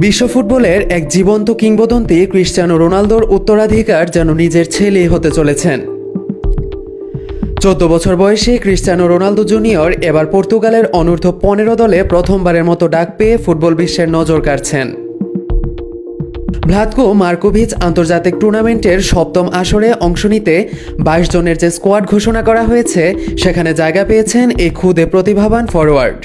বিশ্ব ফুটবলের এক জীবন্ত কিংবদন্তি ক্রিস্টিয়ানো রোনালদোর উত্তরাধিকার যেন নিজের ছেলে হতে চলেছেন। 14 বছর বয়সী ক্রিস্টিয়ানো রোনালদো জুনিয়র এবার পর্তুগালের অনূর্ধ্ব-15 দলে প্রথমবারের মতো ডাক পেয়ে ফুটবল বিশ্বের নজর কাড়ছেন। ভ্লাতকো মার্কোভিচ আন্তর্জাতিক টুর্নামেন্টের সপ্তম আসরে অংশ নিতে 22 জনের যে স্কোয়াড ঘোষণা করা হয়েছে সেখানে জায়গা পেয়েছেন এই খুদে প্রতিভাবান ফরোয়ার্ড।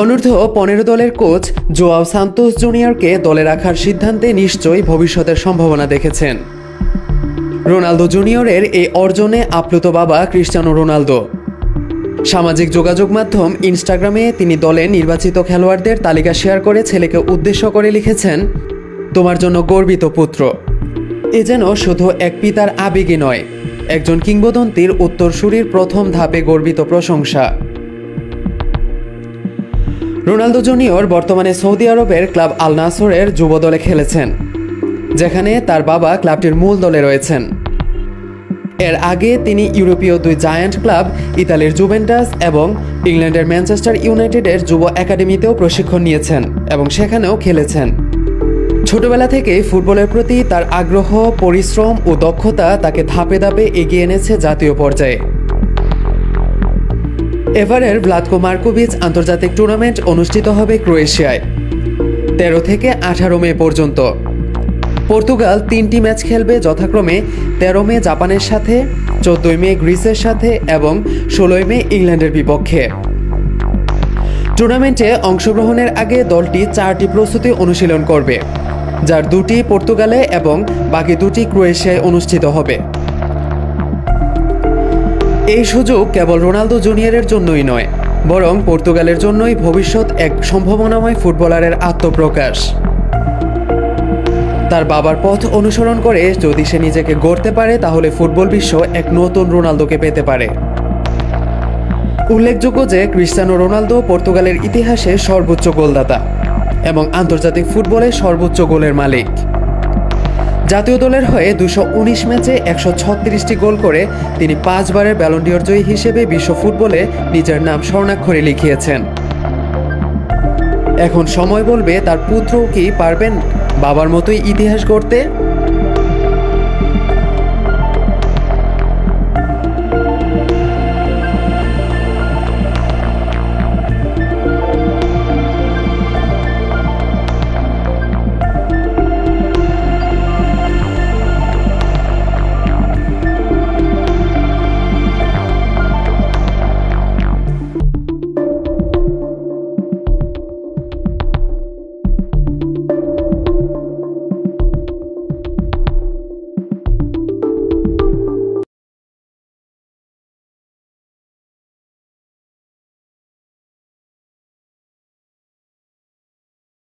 অনূর্ধ্ব-15 দলের কোচ জোয়াও সান্তোস জুনিয়রকে দলে রাখার সিদ্ধান্তে নিশ্চয়ই ভবিষ্যতের সম্ভাবনা দেখেছেন। রোনালদো জুনিয়রের এই অর্জনে আপ্লুত বাবা ক্রিস্টিয়ানো রোনালদো। সামাজিক যোগাযোগ মাধ্যম ইনস্টাগ্রামে তিনি দলে নির্বাচিত খেলোয়াড়দের তালিকা শেয়ার করে ছেলেকে উদ্দেশ্য করে লিখেছেন, তোমার জন্য গর্বিত পুত্র। এ যেন শুধু এক পিতার আবেগই নয়, একজন কিংবদন্তির উত্তরসূরির প্রথম ধাপে গর্বিত প্রশংসা। রোনালদো জুনিয়র বর্তমানে সৌদি আরবের ক্লাব আল নাসরের যুব দলে খেলেছেন, যেখানে তার বাবা ক্লাবটির মূল দলে রয়েছেন। এর আগে তিনি ইউরোপীয় দুই জায়ান্ট ক্লাব ইতালির জুভেন্টাস এবং ইংল্যান্ডের ম্যানচেস্টার ইউনাইটেডের যুব একাডেমিতেও প্রশিক্ষণ নিয়েছেন এবং সেখানেও খেলেছেন। ছোটবেলা থেকেই ফুটবলের প্রতি তার আগ্রহ, পরিশ্রম ও দক্ষতা তাকে ধাপে ধাপে এগিয়ে এনেছে জাতীয় পর্যায়ে। এবারের ভ্লাতকো মার্কোভিচ আন্তর্জাতিক টুর্নামেন্ট অনুষ্ঠিত হবে ক্রোয়েশিয়ায় 13 থেকে 18 মে পর্যন্ত। পর্তুগাল 3টি ম্যাচ খেলবে, যথাক্রমে 13 মে জাপানের সাথে, 14 মে গ্রিসের সাথে এবং 16 মে ইংল্যান্ডের বিপক্ষে। টুর্নামেন্টে অংশগ্রহণের আগে দলটি 4টি প্রস্তুতি অনুশীলন করবে, যার 2টি পর্তুগালে এবং বাকি 2টি ক্রোয়েশিয়ায় অনুষ্ঠিত হবে। এই সুযোগ কেবল রোনালদো জুনিয়রের জন্যই নয়, বরং পর্তুগালের জন্যই ভবিষ্যৎ এক সম্ভাবনাময় ফুটবলারের আত্মপ্রকাশ। তার বাবার পথ অনুসরণ করে যদি সে নিজেকে গড়তে পারে, তাহলে ফুটবল বিশ্ব এক নতুন রোনালদোকে পেতে পারে। উল্লেখযোগ্য যে ক্রিস্টিয়ানো রোনালদো পর্তুগালের ইতিহাসে সর্বোচ্চ গোলদাতা এবং আন্তর্জাতিক ফুটবলে সর্বোচ্চ গোলের মালিক। জাতীয় দলের হয়ে 219 ম্যাচে 136টি গোল করে তিনি 5 বারের ব্যালন ডি'অর জয়ী হিসেবে বিশ্ব ফুটবলে নিজের নাম স্বর্ণাক্ষরে লিখিয়েছেন। এখন সময় বলবে তার পুত্রও কি পারবেন বাবার মতোই ইতিহাস গড়তে।